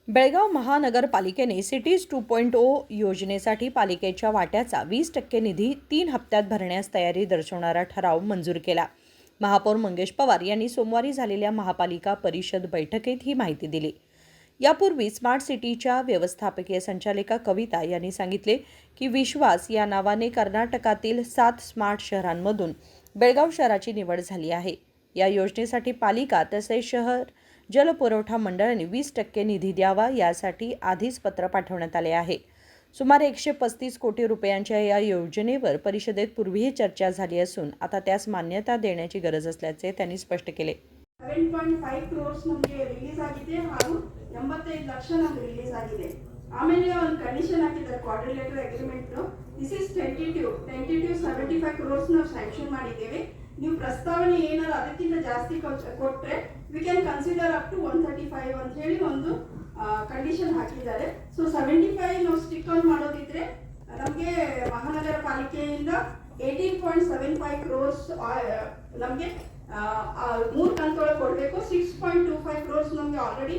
बेळगाव महानगरपालिकेने सिटीज 2.0 योजनेसाठी पालिकेच्या वाट्याचा 20% निधी 3 हप्त्यात भरण्यास तयारी दर्शवणारा ठराव मंजूर केला. महापौर मंगेश पवार यांनी सोमवारी झालेल्या महापालिका परिषद बैठकीत ही माहिती दिली. यापूर्वी स्मार्ट सिटीच्या व्यवस्थापकीय संचालिका कविता यांनी सांगितले की विश्वास या नावाने कर्नाटकातील 7 स्मार्ट शहरांमधून बेळगाव शहराची निवड झाली आहे. या योजनेसाठी पालिका तसेच शहर जलपुरवठा मंडळाने 20% निधी द्यावा यासाठी आधीच पत्र पाठवण्यात आले आहे. सुमारे 135 कोटी रुपयांच्या या योजनेवर परिषदेत पूर्वीही चर्चा झाली असून आता त्यास मान्यता देण्याची गरज असल्याचे त्यांनी स्पष्ट केले. 7.5 crores ನಮಗೆ ರಿಲೀಸ್ ಆಗಿದೆ ಹಾಗೂ 85 ಲಕ್ಷ ನಮಗೆ ರಿಲೀಸ್ ಆಗಿದೆ. ಆಮೇಲೆ ಒಂದು ಕಂಡೀಷನ್ ಹಾಕಿದ್ದಾರೆ quadrilateral agreement. This is tentative 75 crores ನಾವು ಸ್ಯಾಂಕ್ಷನ್ ಮಾಡಿದ್ದೇವೆ. ನೀವು ಪ್ರಸ್ತಾವನೆ ಏನಾದರೂ ಅದಕ್ಕಿಂತ ಜಾಸ್ತಿ ಕೊಟ್ಟರೆ we can consider up to 135 ಅಂತ ಹೇಳಿ ಒಂದು ಕಂಡೀಷನ್ ಹಾಕಿದ್ದಾರೆ. ಸೊ 75 ನಾವು ಸ್ಟಿಕ್ ಆನ್ ಮಾಡೋದಿದ್ರೆ ನಮಗೆ ಮಹಾನಗರ ಪಾಲಿಕೆಯಿಂದ 18.75 crores ನಮಗೆ 3 ಕಂತೊಳಗೆ ಕೊಡಬೇಕು. 6.25 crores ನಮಗೆ ಆಲ್ರೆಡಿ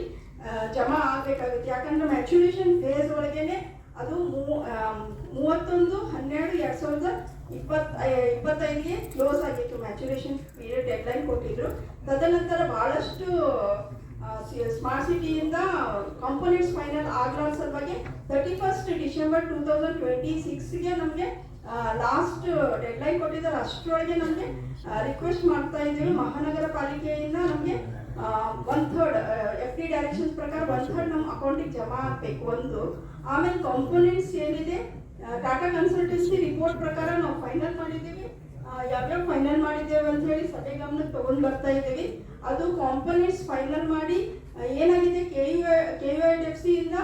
ಜಮಾ ಆಗಬೇಕಾಗುತ್ತೆ. ಯಾಕಂದ್ರೆ ಮ್ಯಾಚುರೇಷನ್ ಫೇಸ್ ಒಳಗೇನೆ ಅದು 31/12/2025ಗೆ ಕ್ಲೋಸ್ ಆಗಿತ್ತು. ಮ್ಯಾಚುರೇಷನ್ ಪೀರಿಯಡ್ ಡೆಡ್ಲೈನ್ ಕೊಟ್ಟಿದ್ರು. ತದನಂತರ ಬಹಳಷ್ಟು ಸ್ಮಾರ್ಟ್ ಸಿಟಿಯಿಂದ ಕಾಂಪೋನೆಂಟ್ಸ್ ಫೈನಲ್ ಆಗಲಾರ ಸಲುವಾಗಿ 31 ಡಿಸೆಂಬರ್ 2026ಗೆ ನಮಗೆ ಲಾಸ್ಟ್ ಡೆಡ್ಲೈನ್ ಕೊಟ್ಟಿದ್ದಾರೆ. ಅಷ್ಟರೊಳಗೆ ನಮಗೆ ರಿಕ್ವೆಸ್ಟ್ ಮಾಡ್ತಾ ಇದ್ದೀವಿ ಮಹಾನಗರ ಪಾಲಿಕೆಯಿಂದ ನಮಗೆ 1/3 FD ಡೈರೆಕ್ಷನ್ಸ್ ಪ್ರಕಾರ 1/3 ನಮ್ಮ ಅಕೌಂಟಿಗೆ ಜಮಾ ಆಗಬೇಕು. ಒಂದು ಆಮೇಲೆ ಕಾಂಪೋನೆಂಟ್ಸ್ ಏನಿದೆ ಟಾಟಾ ಕನ್ಸಲ್ಟೆನ್ಸಿ ರಿಪೋರ್ಟ್ ಪ್ರಕಾರ ನಾವು ಫೈನಲ್ ಮಾಡಿದ್ದೀವಿ. ಯಾವ್ಯಾವ ಫೈನಲ್ ಮಾಡಿದ್ದೇವೆ ಅಂತ ಹೇಳಿ ಸಭೆ ಗಮನಕ್ಕೆ ತಗೊಂಡು ಬರ್ತಾ ಇದ್ದೀವಿ. ಅದು ಕಾಂಪೋನೆಂಟ್ಸ್ ಫೈನಲ್ ಮಾಡಿ ಏನಾಗಿದೆ KUIDFC ಇಂದ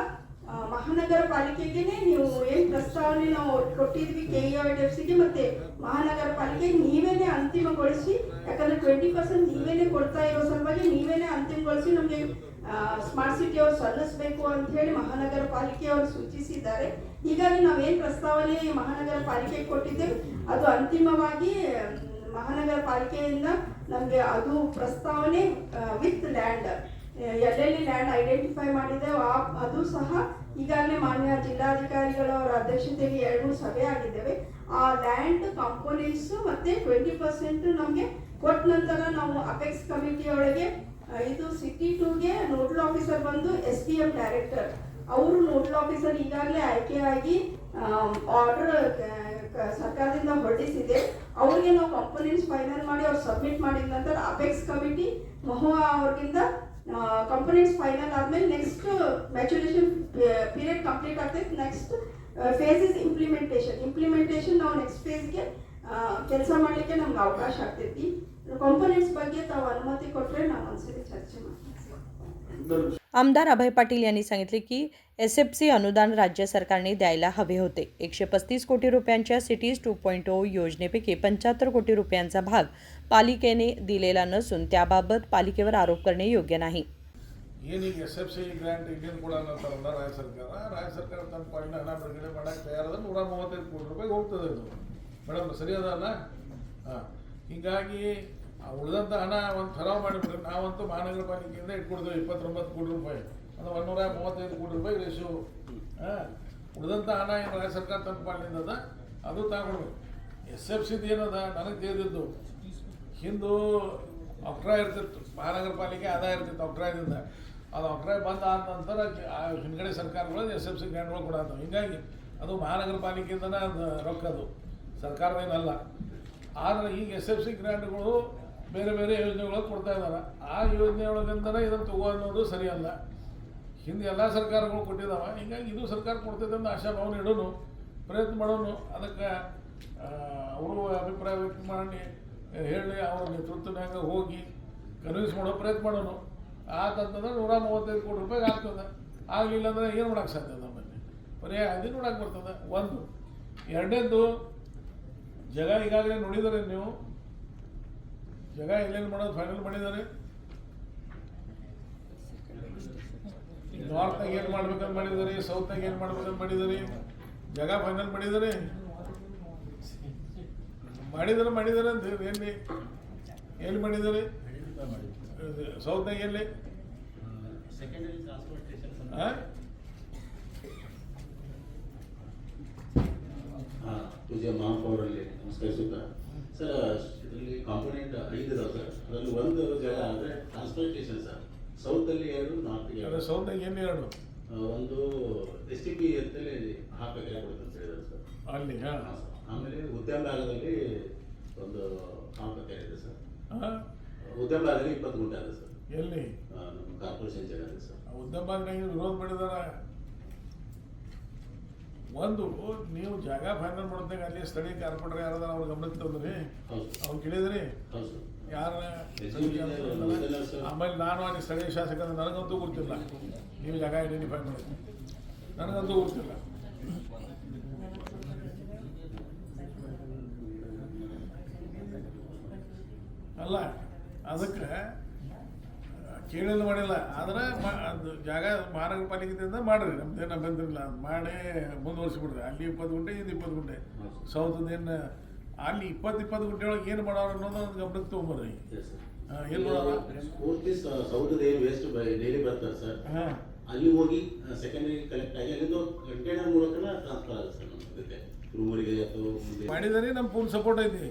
ಮಹಾನಗರ ಪಾಲಿಕೆಗೆ ನೀವು ಏನು ಪ್ರಸ್ತಾವನೆ ನಾವು ಕೊಟ್ಟಿದ್ವಿ KUIDFCಗೆ ಮತ್ತೆ ಮಹಾನಗರ ಪಾಲಿಕೆಗೆ ನೀವೇನೆ ಅಂತಿಮಗೊಳಿಸಿ, ಯಾಕಂದ್ರೆ 20% ನೀವೇನೆ ಕೊಡ್ತಾ ಇರೋ ಸಲುವಾಗಿ ನೀವೇನೆ ಅಂತಿಮಗೊಳಿಸಿ ನಮಗೆ ಸ್ಮಾರ್ಟ್ ಸಿಟಿ ಅವರು ಸಲ್ಲಿಸಬೇಕು ಅಂತ ಹೇಳಿ ಮಹಾನಗರ ಪಾಲಿಕೆ ಅವರು ಸೂಚಿಸಿದ್ದಾರೆ. ಹೀಗಾಗಿ ನಾವೇನು ಪ್ರಸ್ತಾವನೆ ಮಹಾನಗರ ಪಾಲಿಕೆಗೆ ಕೊಟ್ಟಿದ್ದೇವೆ ಅದು ಅಂತಿಮವಾಗಿ ಮಹಾನಗರ ಪಾಲಿಕೆಯಿಂದ ನಮಗೆ ಅದು ಪ್ರಸ್ತಾವನೆ ವಿತ್ ಲ್ಯಾಂಡ್ ಎಲ್ಲೆಲ್ಲಿ ಲ್ಯಾಂಡ್ ಐಡೆಂಟಿಫೈ ಮಾಡಿದೆ ಅದು ಸಹ ಈಗಾಗಲೇ ಮಾನ್ಯ ಜಿಲ್ಲಾಧಿಕಾರಿಗಳ ಅವರ ಅಧ್ಯಕ್ಷತೆಯಲ್ಲಿ 2 ಸಭೆ ಆಗಿದ್ದೇವೆ. ಆ ಲ್ಯಾಂಡ್ ಕಾಂಪೋನೆಂಟ್ಸ್ ಮತ್ತೆ 20% ನಮಗೆ ಕೊಟ್ಟ ನಂತರ ನಾವು ಅಪೆಕ್ಸ್ ಕಮಿಟಿ ಒಳಗೆ ಇದು ಸಿಟಿ 2ಗೆ ನೋಡಲ್ ಆಫೀಸರ್ ಬಂದು SDM ಡೈರೆಕ್ಟರ್ ಅವರು ನೋಡಲ್ ಆಫೀಸರ್ ಈಗಾಗಲೇ ಆಯ್ಕೆಯಾಗಿ ಆರ್ಡರ್ ಸರ್ಕಾರದಿಂದ ಹೊರಡಿಸಿದೆ. ಅವರಿಗೆ ನಾವು ಕಾಂಪೋನೆಂಟ್ಸ್ ಫೈನಲ್ ಮಾಡಿ ಅವ್ರು ಸಬ್ಮಿಟ್ ಮಾಡಿದ ನಂತರ ಅಪೆಕ್ಸ್ ಕಮಿಟಿ ಮಹುವಾ ಅವ್ರಿಗಿಂದ ಕಾಂಪೋನೆಂಟ್ಸ್ ಫೈನಲ್ ಆದ್ಮೇಲೆ ನೆಕ್ಸ್ಟ್ ಮ್ಯಾಚುರೇಷನ್ ಪೀರಿಯಡ್ ಕಂಪ್ಲೀಟ್ ಆಗ್ತೈತೆ. ನೆಕ್ಸ್ಟ್ ಫೇಸ್ ಇಸ್ ಇಂಪ್ಲಿಮೆಂಟೇಷನ್ ನಾವು ನೆಕ್ಸ್ಟ್ ಫೇಸ್ಗೆ ಕೆಲಸ ಮಾಡಲಿಕ್ಕೆ ನಮ್ಗೆ ಅವಕಾಶ ಆಗ್ತೈತಿ. ಕಾಂಪೋನೆಂಟ್ಸ್ ಬಗ್ಗೆ ತಾವು ಅನುಮತಿ ಕೊಟ್ಟರೆ ನಾವು ಒಂದ್ಸರಿ ಚರ್ಚೆ ಮಾಡ್ತೀವಿ. आमदार अभय पाटील यांनी सांगितले की SFC अनुदान राज्य सरकारने द्यायला हवे होते. 135 कोटी रुपयांच्या सिटीज 2.0 योजनेपैकी 75 कोटी रुपयांचा भाग पालिकेने दिलेला नसून त्याबाबत पालिकेवर आरोप करणे योग्य नाही. ಏನೀಗ SFC ಗ್ರಾಂಟ್ ಇನ್ನೇನು ಕೂಡ ಅಂತಾರಲ್ಲ ರಾಜ್ಯ ಸರ್ಕಾರ ತನ್ನ ಪಾಲಿನ ಹಣ ಬಿಡುಗಡೆ ಮಾಡೋಕ್ಕೆ ತಯಾರಾದ 135 ಕೋಟಿ ರೂಪಾಯಿ ಹೋಗ್ತದೆ. ಇದು ಮೇಡಮ್ ಸರಿ ಅದಲ್ಲ. ಹೀಗಾಗಿ ಉಳಿದಂಥ ಹಣ ಒಂದು ಠರಾವ್ ಮಾಡಿಬಿಟ್ರೆ ನಾವಂತೂ ಮಹಾನಗರ ಪಾಲಿಕೆಯಿಂದ ಇಟ್ಕೊಡ್ತೇವೆ 29 ಕೋಟಿ ರೂಪಾಯಿ, ಅದು 135 ಕೋಟಿ ರೂಪಾಯಿ ರೇಷು. ಉಳಿದಂಥ ಹಣ ಏನು ರಾಜ್ಯ ಸರ್ಕಾರ ತನ್ನ ಪಾಲಿನಿಂದ ಅದ ಅದು ತಗೊಳ್ಬೇಕು. SFCದು ಏನದ ನನಗೆ ತಿಳಿದಿದ್ದು ಹಿಂದೂ ಅಕ್ರಾಯ ಇರ್ತಿತ್ತು, ಮಹಾನಗರ ಪಾಲಿಕೆ ಆದಾಯ ಇರ್ತಿತ್ತು ಅಕ್ರಾಯದಿಂದ. ಅದು ಅಕ್ರಾಯ ಬಂದ ಆದ ನಂತರ ಹಿಂದ್ಗಡೆ ಸರ್ಕಾರಗಳು SFC ಗ್ರಾಂಟ್ಗಳು ಕೊಡತ್ತವೆ. ಹೀಗಾಗಿ ಅದು ಮಹಾನಗರ ಪಾಲಿಕೆಯಿಂದನೇ ಅದು ರೊಕ್ಕ, ಅದು ಸರ್ಕಾರದೇನಲ್ಲ. ಆದರೆ ಈಗ SFC ಗ್ರಾಂಟ್ಗಳು ಬೇರೆ ಬೇರೆ ಯೋಜನೆಗಳು ಕೊಡ್ತಾ ಇದ್ದಾರೆ. ಆ ಯೋಜನೆಯೊಳಗಿಂದನೇ ಇದನ್ನು ತಗೋ ಅನ್ನೋದು ಸರಿಯಲ್ಲ. ಹಿಂದೆ ಎಲ್ಲ ಸರ್ಕಾರಗಳು ಕೊಟ್ಟಿದ್ದಾವೆ. ಹೀಗಾಗಿ ಇದು ಸರ್ಕಾರ ಕೊಡ್ತೈತೆ ಅಂತ ಆಶಾಭಾವನೆ ಇಡೋನು, ಪ್ರಯತ್ನ ಮಾಡೋನು. ಅದಕ್ಕೆ ಅವರು ಅಭಿಪ್ರಾಯ ವ್ಯಕ್ತ ಮಾಡಿ ಹೇಳಿ ಅವ್ರ ನೇತೃತ್ವನಾಗ ಹೋಗಿ ಕನ್ವಿನ್ಸ್ ಮಾಡೋ ಪ್ರಯತ್ನ ಮಾಡೋನು. ಆತಂತಂದ್ರೆ 135 ಕೋಟಿ ರೂಪಾಯಿಗೆ ಆಗ್ತದೆ. ಆಗಲಿಲ್ಲ ಅಂದರೆ ಏನು ಮಾಡೋಕ್ಕೆ ಸಾಧ್ಯ ನಮ್ಮಲ್ಲಿ? ಬರೀ ಅದು ನೋಡೋಕೆ ಬರ್ತದೆ. ಒಂದು ಎರಡನೇದು ಜಾಗ ಈಗಾಗಲೇ ನೋಡಿದರೆ ನೀವು, ಜಾಗ ಎಲ್ಲೇನು ಮಾಡೋದು ಫೈನಲ್ ಮಾಡಿದ್ದಾರೆ. ನಾರ್ತ್ನಾಗ ಏನು ಮಾಡ್ಬೇಕಂತ ಮಾಡಿದ್ದಾರೆ, ಸೌತ್ನಾಗ ಏನು ಮಾಡ್ಬೇಕಂತ ಮಾಡಿದ್ದಾರೆ, ಜಾಗ ಫೈನಲ್ ಮಾಡಿದ್ದಾರೆ ಅಂತ ಎಲ್ಲಿ ಮಾಡಿದ್ದಾರೆ? ಸೌತ್ನಾಗ ಎಲ್ಲಿ ಹಾಂ ಪೂಜ್ಯ ಮಹಾಪೌರಲ್ಲಿ ನಮಸ್ಕರಿಸುತ್ತಾ ಸರ್, ಇದರಲ್ಲಿ ಕಾಂಪೋನೆಂಟ್ 5 ಇದಾವೆ ಸರ್. ಅದರಲ್ಲಿ ಒಂದು ಜಾಗ ಅಂದರೆ ಟ್ರಾನ್ಸ್ಪ್ಲಾಂಟೇಷನ್ ಸರ್. ಸೌತಲ್ಲಿ 2, ನಾರ್ತ್ಗೆ ಸೌತ್ನಾಗ ಏನು ಎರಡು ಒಂದು STP ಅಂತೇಳಿ ಹಾಕಕ್ಕೆ ಕೊಡುತ್ತೆ ಅಂತ ಹೇಳಿದ್ದಾರೆ ಸರ್. ಅಲ್ಲಿ ಹಾಂ ಹಾಂ ಸರ್. ಆಮೇಲೆ ಉದ್ಯಮ ಭಾಗದಲ್ಲಿ ಒಂದು ಹಾಕಕ್ಕೆ ಇದೆ ಸರ್. ಹಾಂ ಉದ್ಯಮ ಭಾಗದಲ್ಲಿ 20 ಗುಂಟೆ ಇದೆ ಸರ್. ಎಲ್ಲಿ ನಮ್ಮ ಕಾರ್ಪೊರೇಷನ್ ಜಾಗ ಇದೆ ಸರ್. ಉದ್ಯಮದಾಗ ವಿರೋಧ ಮಾಡಿದಾರ. ಒಂದು ನೀವು ಜಾಗ ಫೈನಲ್ ಮಾಡಿದಾಗ ಅಲ್ಲಿ ಸ್ಥಳೀಯ ಕಾರ್ಪೊರೇಟರ್ ಯಾರದಾರ ಅವ್ರ ಗಮನಕ್ಕೆ ತಂದ್ರಿ, ಹೌದು ಅವ್ರು ಕೇಳಿದ್ರಿ ಹೌದು ಸರ್. ಯಾರ ಆಮೇಲೆ ನಾನು ಅಲ್ಲಿ ಸ್ಥಳೀಯ ಶಾಸಕ ನನಗಂತೂ ಗೊತ್ತಿಲ್ಲ ನೀವು ಜಾಗ ಐಡೆಂಟಿಫೈ ಮಾಡಿ, ನನಗಂತೂ ಗೊತ್ತಿಲ್ಲ. ಅಲ್ಲ ಅದಕ್ಕೆ ಕೇಳಿಲ್ಲ ಮಾಡಿಲ್ಲ ಆದ್ರೆ ಅದು ಜಾಗ ಮಹಾನಗರ ಪಾಲಿಕೆದಿಂದ ಮಾಡ್ರಿ, ನಮ್ದೇನು ಬಂದಿರಲಿಲ್ಲ ಮಾಡಿ ಮುಂದುವರ್ಸಿಬಿಡ್ರಿ. ಅಲ್ಲಿ 20 ಗುಂಟೆ ಇದು 20 ಗುಂಟೆ ಸೌತದೇನು ಅಲ್ಲಿ 20 ಗುಂಟೆ ಒಳಗೆ ಏನು ಮಾಡೋರು ಅನ್ನೋದು ಒಂದು ಗಮನಕ್ಕೆ ತೊಗೊಂಬರ್ರಿ. ಏನು ಮಾಡೋಣ ಪೂರ್ತಿ ಸೌದದ ಏನು ವೇಸ್ಟ್ ಡೈಲಿ ಬರ್ತಾರೆ ಸರ್, ಹಾಂ ಅಲ್ಲಿ ಹೋಗಿ ಸೆಕೆಂಡರಿ ಕಲೆಕ್ಟ್ ಆಗಿ ಅಲ್ಲಿಂದ ಕಂಟೈನರ್ ಮೂಲಕನ ಟ್ರಾನ್ಸ್ಫರ್ ಆಗುತ್ತೆ ಸರ್ ನಮ್ಮ ಜೊತೆ ಊರಿಗೆ ಅಥವಾ ಮುಂದೆ ಮಾಡಿದರೆ ನಮ್ಮ ಪೂರ್ಣ ಸಪೋರ್ಟ್ ಐತಿ.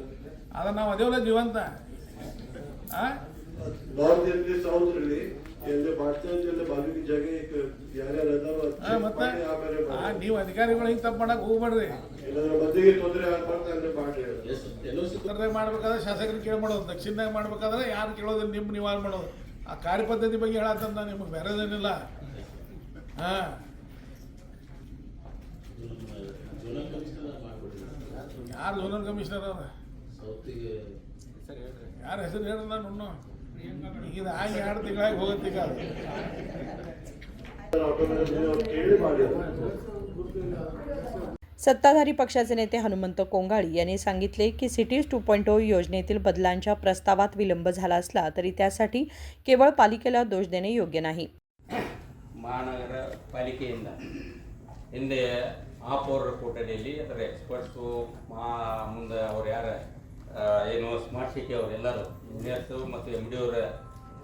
ಅದನ್ನು ನಾವು ಅದೇವಲ್ಲ ಜೀವಂತ. नॉर्थ इनके साउथ रिली ಎಲ್ಲ ಮಾಡ್ತಾ ಇದ್ದಿಲ್ಲ ಬಾಗಿಲಿನ ಜಾಗ ಯಾರ್ಯಾರು ಅದಾರೋ ಮತ್ತೆ ನೀವು ಅಧಿಕಾರಿಗಳು ಹಿಂಗೆ ತಪ್ಪು ಮಾಡಕ್ಕೆ ಹೋಗ್ಬೇಡ್ರಿ. ಇಲ್ಲದ್ರ ಮಧ್ಯೆಗೆ ತೊಂದರೆ ಆಗ್ಬಾರ್ದು ಅಂದ್ರೆ ಮಾಡ್ರಿ. ಉತ್ತರದಾಗ ಮಾಡ್ಬೇಕಾದ್ರೆ ಶಾಸಕರು ಕೇಳಿ ಮಾಡೋದು, ದಕ್ಷಿಣದಾಗ ಮಾಡ್ಬೇಕಾದ್ರೆ ಯಾರು ಕೇಳೋದು ನಿಮ್ಮ ನಿವಾರಣೆ ಮಾಡೋದು. ಆ ಕಾರ್ಯಪದ್ಧತಿ ಬಗ್ಗೆ ಹೇಳತ್ತಂದ ನಿಮಗೆ ಬೇರೆದೇನಿಲ್ಲ. ಹಾಂ ಜೋನಲ್ ಕಮಿಷನರ್ ಮಾಡ್ಬಿಟ್ಟಿದ್ದಾರೆ. ಯಾರು ಝೋನಲ್ ಕಮಿಷನರ್ ಅವ್ರ ಸೌತಿಗೆ ಯಾರ ಹೆಸರು ಹೇಳಿಲ್ಲ ನಾನು. ಈಗ ಆಗಿ 2 ತಿಂಗಳಾಗಿ ಹೋಗತ್ತೀಗ ಅದು. ಕೇಳಿ ಮಾಡಿ. सत्ताधारी पक्षाचे नेते हनुमंत कोंगाळी यांनी सांगितले की सिटीज 2.0 योजनेतील बदलांच्या प्रस्तावात विलंब झाला असला तरी त्यासाठी केवळ पालिकेला दोष देणे योग्य नाही. ಮಹಾನಗರ ಪಾಲಿಕೆಯಿಂದ ಹಿಂದೆ ಮಹಾಪೌರರ ಕೋಟಡಿಯಲ್ಲಿ ಅದರ ಎಕ್ಸ್ಪರ್ಟ್ಸು ಮುಂದೆ ಅವ್ರು ಯಾರು ಏನು ಸ್ಮಾರ್ಟ್ ಸಿಟಿ ಅವರೆಲ್ಲರೂ ಇಂಜಿನಿಯರ್ಸು ಮತ್ತು MD ಅವರ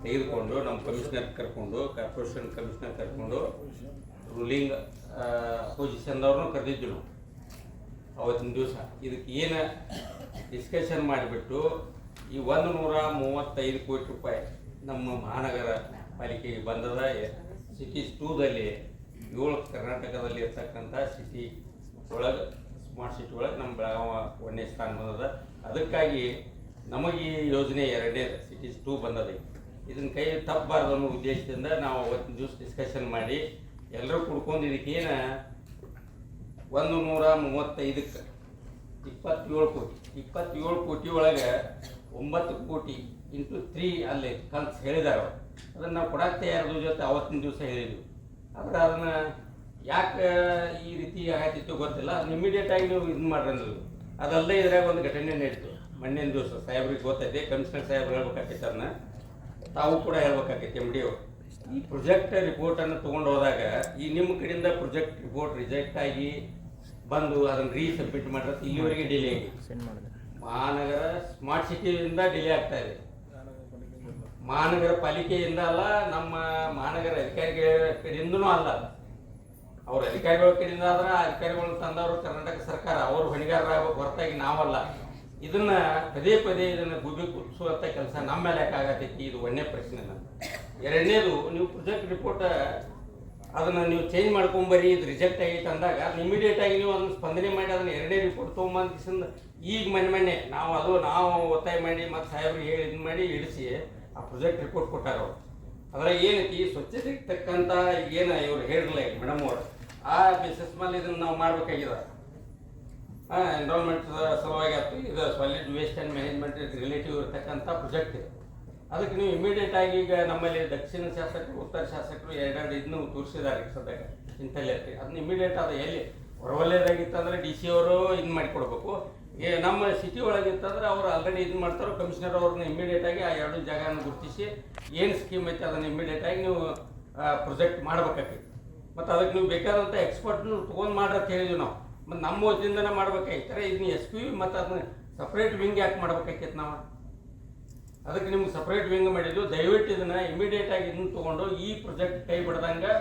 ತೆಗೆದುಕೊಂಡು ನಮ್ಮ ಕಮಿಷನರ್ ಕರ್ಕೊಂಡು ಕಾರ್ಪೊರೇಷನ್ ಕಮಿಷನರ್ ಕರ್ಕೊಂಡು ರೂಲಿಂಗ್ ಅಪೋಸಿಷನ್ದವ್ರನ್ನೂ ಕರೆದಿದ್ದು ನಾವು ಅವತ್ತಿನ ದಿವಸ ಇದಕ್ಕೆ ಏನು ಡಿಸ್ಕಷನ್ ಮಾಡಿಬಿಟ್ಟು ಈ 135 ಕೋಟಿ ರೂಪಾಯಿ ನಮ್ಮ ಮಹಾನಗರ ಪಾಲಿಕೆಗೆ ಬಂದದ. ಸಿಟೀಸ್ 2ದಲ್ಲಿ 7 ಕರ್ನಾಟಕದಲ್ಲಿ ಇರ್ತಕ್ಕಂಥ ಸಿಟಿ ಒಳಗೆ ಸ್ಮಾರ್ಟ್ ಸಿಟಿ ಒಳಗೆ ನಮ್ಮ ಬೆಳಗಾವ 1ನೇ ಸ್ಥಾನ ಬಂದದ. ಅದಕ್ಕಾಗಿ ನಮಗೆ ಈ ಯೋಜನೆ 2ನೇದು ಸಿಟೀಸ್ 2 ಬಂದದ. ಇದನ್ನು ಕೈ ತಪ್ಪಬಾರ್ದು ಅನ್ನೋ ಉದ್ದೇಶದಿಂದ ನಾವು ಅವತ್ತಿನ ದಿವಸ ಡಿಸ್ಕಷನ್ ಮಾಡಿ ಎಲ್ಲರೂ ಕುಡ್ಕೊಂಡು ಇದಕ್ಕೇನು 135ಕ್ಕೆ 27 ಕೋಟಿ ಒಳಗೆ 9 ಕೋಟಿ ಇಂಟು 3 ಅಲ್ಲಿ ಕನ್ಸ್ ಹೇಳಿದಾರೆ. ಅದನ್ನು ನಾವು ಕೊಡಕ್ಕೆ ತಯಾರದ ಜೊತೆ ಅವತ್ತಿನ ದಿವಸ ಹೇಳಿದ್ವಿ. ಆದರೆ ಅದನ್ನು ಯಾಕೆ ಈ ರೀತಿ ಆಗತ್ತಿತ್ತು ಗೊತ್ತಿಲ್ಲ. ಅದನ್ನ ಇಮಿಡಿಯೇಟಾಗಿ ನೀವು ಇದು ಮಾಡ್ರಿ ಅಂದ್ರು. ಅದಲ್ಲದೆ ಇದ್ರಾಗ ಒಂದು ಘಟನೆ ನಡೀತು ಮೊನ್ನೆ ದಿವಸ. ಸಾಹೇಬ್ರಿಗೆ ಗೊತ್ತೈತೆ, ಕಮಿಷನರ್ ಸಾಹೇಬ್ರು ಹೇಳ್ಬೇಕಾಗಿತ್ತು, ಅದನ್ನ ತಾವು ಕೂಡ ಹೇಳ್ಬೇಕಾಗಿತ್ತು. MD ಅವರು ಈ ಪ್ರೊಜೆಕ್ಟ್ ರಿಪೋರ್ಟನ್ನು ತೊಗೊಂಡು ಹೋದಾಗ ಈ ನಿಮ್ಮ ಕಡೆಯಿಂದ ಪ್ರೊಜೆಕ್ಟ್ ರಿಪೋರ್ಟ್ ರಿಜೆಕ್ಟ್ ಆಗಿ ಬಂದು ಅದನ್ನು ರೀಸಬ್ಮಿಟ್ ಮಾಡಿದ್ರೆ ಇಲ್ಲಿವರೆಗೆ ಡಿಲೇ ಆಗಿ ಮಹಾನಗರ ಸ್ಮಾರ್ಟ್ ಸಿಟಿಯಿಂದ ಡಿಲೇ ಆಗ್ತಾ ಇದೆ. ಮಹಾನಗರ ಪಾಲಿಕೆಯಿಂದ ಅಲ್ಲ, ನಮ್ಮ ಮಹಾನಗರ ಅಧಿಕಾರಿಗಳ ಕಡೆಯಿಂದನೂ ಅಲ್ಲ. ಅವ್ರ ಅಧಿಕಾರಿಗಳ ಕಡೆಯಿಂದ ಆದ್ರೆ ಅಧಿಕಾರಿಗಳನ್ನ ತಂದವರು ಕರ್ನಾಟಕ ಸರ್ಕಾರ, ಅವರು ಹೊಣೆಗಾರರ ಹೊರತಾಗಿ ನಾವಲ್ಲ. ಇದನ್ನ ಪದೇ ಪದೇ ಇದನ್ನು ಗುಬಿ ಕುದಿಸುವಂಥ ಕೆಲಸ ನಮ್ಮ ಮೇಲೆ ಯಾಕೆ ಆಗತೈತಿ? ಇದು 1ನೇ ಪ್ರಶ್ನೆ. ನನ್ನ 2ನೇದು, ನೀವು ಪ್ರೊಜೆಕ್ಟ್ ರಿಪೋರ್ಟ್ ಅದನ್ನು ನೀವು ಚೇಂಜ್ ಮಾಡ್ಕೊಂಬರಿ, ಇದು ರಿಜೆಕ್ಟ್ ಆಗೈತೆ ಅಂದಾಗ ಅದನ್ನ ಇಮಿಡಿಯೇಟಾಗಿ ನೀವು ಅದನ್ನು ಸ್ಪಂದನೆ ಮಾಡಿ ಅದನ್ನು 2ನೇ ರಿಪೋರ್ಟ್ ತೊಗೊಂಬಂದಿಸಿಂದ ಈಗ ಮೊನ್ನೆ ನಾವು ಒತ್ತಾಯ ಮಾಡಿ ಮತ್ತು ಸಾಹೇಬ್ರಿಗೆ ಹೇಳಿ ಇದು ಮಾಡಿ ಇಡಿಸಿ ಆ ಪ್ರೊಜೆಕ್ಟ್ ರಿಪೋರ್ಟ್ ಕೊಟ್ಟಾರ ಅವರು. ಅದ್ರಾಗ ಏನೈತಿ ಸ್ವಚ್ಛತೆಗೆ ತಕ್ಕಂಥ ಏನು ಇವ್ರು ಹೇಳಿರಲ್ಲ ಮೇಡಮ್ ಅವರು, ಆ ಬೇಸಿಸ್ ಮೇಲೆ ಇದನ್ನು ನಾವು ಮಾಡಬೇಕಾಗಿದೆ. ಎನ್ರೋಲ್ಮೆಂಟ್ ಸಲುವಾಗಿ ಆಯ್ತು. ಇದು solid waste and management relative ಇರತಕ್ಕಂಥ ಪ್ರಾಜೆಕ್ಟ್ ಇದು. ಅದಕ್ಕೆ ನೀವು ಇಮಿಡಿಯೇಟಾಗಿ ಈಗ ನಮ್ಮಲ್ಲಿ ದಕ್ಷಿಣ ಶಾಸಕರು ಉತ್ತರ ಶಾಸಕರು 2 ಇದನ್ನು ತೋರಿಸಿದ್ದಾರೆ ಸದ್ಯಕ್ಕೆ ಇಂಥಲ್ಲಿ. ಅದನ್ನ ಇಮಿಡಿಯೇಟ್ ಅದು ಎಲ್ಲಿ ಹೊರವಲಯದಾಗಿತ್ತಂದ್ರೆ DC ಅವರು ಇದು ಮಾಡಿಕೊಡ್ಬೇಕು. ನಮ್ಮ ಸಿಟಿ ಒಳಗಿತ್ತಂದ್ರೆ ಅವ್ರು ಆಲ್ರೆಡಿ ಇದು ಮಾಡ್ತಾರೋ ಕಮಿಷನರ್ ಅವ್ರನ್ನ ಇಮಿಡಿಯೇಟಾಗಿ ಆ 2 ಜಾಗನ ಗುರುತಿಸಿ ಏನು ಸ್ಕೀಮ್ ಐತೆ ಅದನ್ನು ಇಮಿಡಿಯೇಟಾಗಿ ನೀವು ಪ್ರೊಜೆಕ್ಟ್ ಮಾಡ್ಬೇಕಾಗಿತ್ತು. ಮತ್ತು ಅದಕ್ಕೆ ನೀವು ಬೇಕಾದಂಥ ಎಕ್ಸ್ಪರ್ಟ್ನು ತೊಗೊಂಡು ಮಾಡ್ರಿ ಅಂತ ಹೇಳಿದ್ವಿ ನಾವು. ಮತ್ತು ನಮ್ಮ ವತಿಯಿಂದನೇ ಮಾಡ್ಬೇಕಾಗಿತ್ತಾರೆ. ಇದನ್ನ SP ಮತ್ತು ಅದನ್ನ ಸಪ್ರೇಟ್ ವಿಂಗ್ ಯಾಕೆ ಮಾಡ್ಬೇಕಾಗಿತ್ತು ನಾವು? ಅದಕ್ಕೆ ನಿಮ್ಗೆ ಸಪ್ರೇಟ್ ವಿಂಗ್ ಮಾಡಿದ್ದು. ದಯವಿಟ್ಟು ಇದನ್ನು ಇಮಿಡಿಯೇಟಾಗಿ ಇದನ್ನು ತೊಗೊಂಡು ಈ ಪ್ರೊಜೆಕ್ಟ್ ಕೈ ಬಿಡ್ದಂಗೆ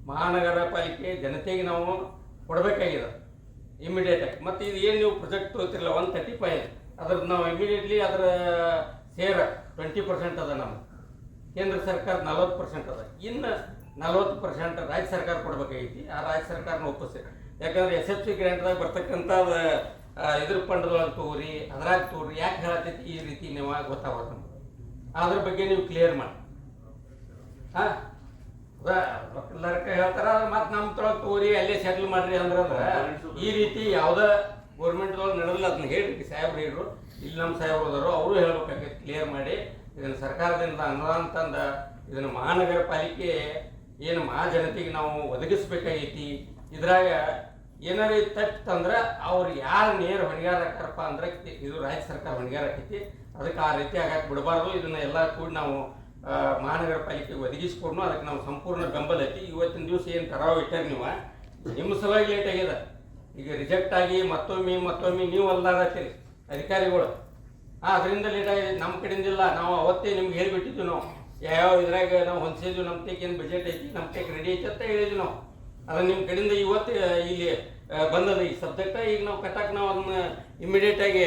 ಮಹಾನಗರ ಪಾಲಿಕೆ ಜನತೆಗೆ ನಾವು ಕೊಡಬೇಕಾಗಿದೆ ಇಮಿಡಿಯೇಟಾಗಿ. ಮತ್ತು ಇದು ಏನು ನೀವು ಪ್ರೊಜೆಕ್ಟ್ ತೋತಿರಲ್ಲ 135 ಅದ್ರದ್ದು ನಾವು ಇಮಿಡಿಯೇಟ್ಲಿ ಅದರ ಸೇರ 20% ಅದ, ನಮ್ಮ ಕೇಂದ್ರ ಸರ್ಕಾರ 40% ಅದ, ಇನ್ನು 40% ರಾಜ್ಯ ಸರ್ಕಾರ ಕೊಡಬೇಕಾಗೈತಿ. ಆ ರಾಜ್ಯ ಸರ್ಕಾರನ ಒಪ್ಪಿಸಿ, ಯಾಕಂದ್ರೆ SFC ಗ್ರ್ಯಾಂಟ್ದಾಗ ಬರ್ತಕ್ಕಂಥ ಇದ್ರ ಫಂಡ್ದೊಳಗೆ ತಗೋರಿ ಅದ್ರಾಗ ತಗೋರಿ ಯಾಕೆ ಹೇಳತೈತಿ ಈ ರೀತಿ ನೀವು ಗೊತ್ತಾಗೋದು ನಮ್ಗೆ. ಅದ್ರ ಬಗ್ಗೆ ನೀವು ಕ್ಲಿಯರ್ ಮಾಡಿ. ಹಾಂ ಎಲ್ಲರಕ್ಕೆ ಹೇಳ್ತಾರ ಮತ್ತು ನಮ್ಮ ತೊಳಗೆ ತಗೋರಿ ಅಲ್ಲೇ ಸೆಟ್ಲ್ ಮಾಡ್ರಿ ಅಂದ್ರೆ ಈ ರೀತಿ ಯಾವುದೇ ಗೌರ್ಮೆಂಟ್ದೊಳಗೆ ನಡೆದಿಲ್ಲ. ಅದನ್ನ ಹೇಳ್ರಿ ಸಾಹೇಬ್ರು ಹೇಳ್ರು, ಇಲ್ಲಿ ನಮ್ಮ ಸಾಹೇಬ್ರು ಹೋದರು, ಅವರು ಹೇಳ್ಬೇಕಾಗೈತಿ ಕ್ಲಿಯರ್ ಮಾಡಿ. ಇದನ್ನು ಸರ್ಕಾರದಿಂದ ಅನುದಾನ ತಂದ ಇದನ್ನು ಮಹಾನಗರ ಪಾಲಿಕೆ ಏನು ಮಹಾಜನತೆಗೆ ನಾವು ಒದಗಿಸ್ಬೇಕಾಗೈತಿ. ಇದ್ರಾಗ ಏನಾರ ತಪ್ಪಂದ್ರೆ ಅವ್ರು ಯಾರು ನೇರ ಹೊಣೆಗಾರ ಹಾಕಾರಪ್ಪ ಅಂದ್ರೆ ಇದು ರಾಜ್ಯ ಸರ್ಕಾರ ಹೊಣೆಗಾರ ಆಕೈತಿ. ಅದಕ್ಕೆ ಆ ರೀತಿ ಆಗಕ್ಕೆ ಬಿಡಬಾರ್ದು. ಇದನ್ನ ಎಲ್ಲ ಕೂಡ ನಾವು ಮಹಾನಗರ ಪಾಲಿಕೆಗೆ ಒದಗಿಸ್ಕೊಂಡು ಅದಕ್ಕೆ ನಾವು ಸಂಪೂರ್ಣ ಬೆಂಬಲ ಐತಿ. ಇವತ್ತಿನ ದಿವಸ ಏನು ಕರಾವು ಇಟ್ಟಾರೆ ನೀವು, ನಿಮ್ಮ ಸಲುವಾಗಿ ಲೇಟ್ ಆಗಿದೆ. ಈಗ ರಿಜೆಕ್ಟ್ ಆಗಿ ಮತ್ತೊಮ್ಮೆ ನೀವು ಅಲ್ಲಾಡತ್ತೀರಿ ಅಧಿಕಾರಿಗಳು, ಅದರಿಂದ ಲೇಟ್ ಆಗಿದೆ. ನಮ್ಮ ಕಡೆಯಿಂದಿಲ್ಲ, ನಾವು ಅವತ್ತೇ ನಿಮ್ಗೆ ಹೇಳಿಬಿಟ್ಟಿದ್ವಿ. ನಾವು ಯಾವ ಇದ್ರಾಗ ನಾವು ಹೊಂದಿಸಿದ್ವಿ, ನಮ್ಮ ಟೇಕ್ ಏನು ಬಜೆಟ್ ಐತಿ, ನಮ್ಮ ಟೇಕ್ ರೆಡಿ ಐತಿ ಅಂತ ಹೇಳಿದ್ವಿ ನಾವು. ಅದನ್ನು ನಿಮ್ಮ ಕಡೆಯಿಂದ ಇವತ್ತು ಇಲ್ಲಿ ಬಂದದ ಈ ಸಬ್ಜೆಕ್ಟ್. ಈಗ ನಾವು ಕಟ್ಟಾಕ ನಾವು ಅದನ್ನ ಇಮಿಡಿಯೇಟಾಗಿ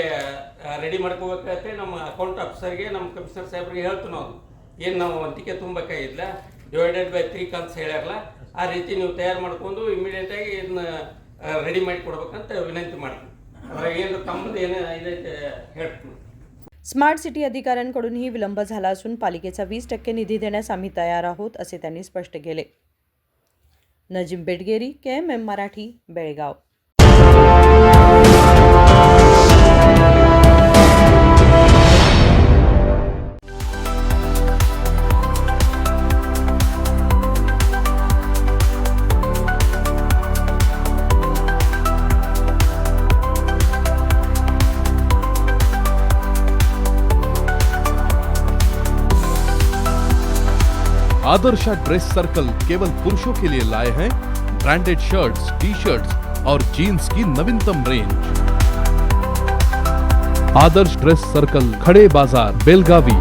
ರೆಡಿ ಮಾಡ್ಕೋಬೇಕಾಗತ್ತೆ. ನಮ್ಮ ಅಕೌಂಟ್ ಆಫೀಸರ್ಗೆ, ನಮ್ಮ ಕಮಿಷನರ್ ಸಾಹೇಬ್ರಿಗೆ ಹೇಳ್ತೀವಿ ನಾವು, ಏನು ನಾವು ಅಂತಿಕೆ ತುಂಬಬೇಕಾಗಿಲ್ಲ, ಡಿವೈಡೆಡ್ ಬೈ 3 ಕಂತ್ಸ್ ಹೇಳ್ಯಾರಲ್ಲ, ಆ ರೀತಿ ನೀವು ತಯಾರು ಮಾಡ್ಕೊಂಡು ಇಮಿಡಿಯೇಟಾಗಿ ಇದನ್ನ ರೆಡಿ ಮಾಡಿ ಕೊಡ್ಬೇಕಂತ विनंती ಮಾಡ್ತೀನಿ. ಅದ್ರಾಗ ಏನು ತಮ್ಮದು ಏನು ಇದೈತೆ ಹೇಳ್ತೀನಿ. स्मार्ट सिटी अधिकाऱ्यांकडूनही विलंब झाला असून पालिकेचा 20% निधी देण्यास आम्ही तयार आहोत, असे त्यांनी स्पष्ट केले. Najeem Bedageri, KMM Marathi, Belgaum. Adarsha dress circle केवल पुरुषों के लिए लाए हैं ब्रांडेड शर्ट्स, टी शर्ट्स और जीन्स की नवीनतम रेंज। आदर्श ड्रेस सर्कल, खड़े बाजार, बेलगावी।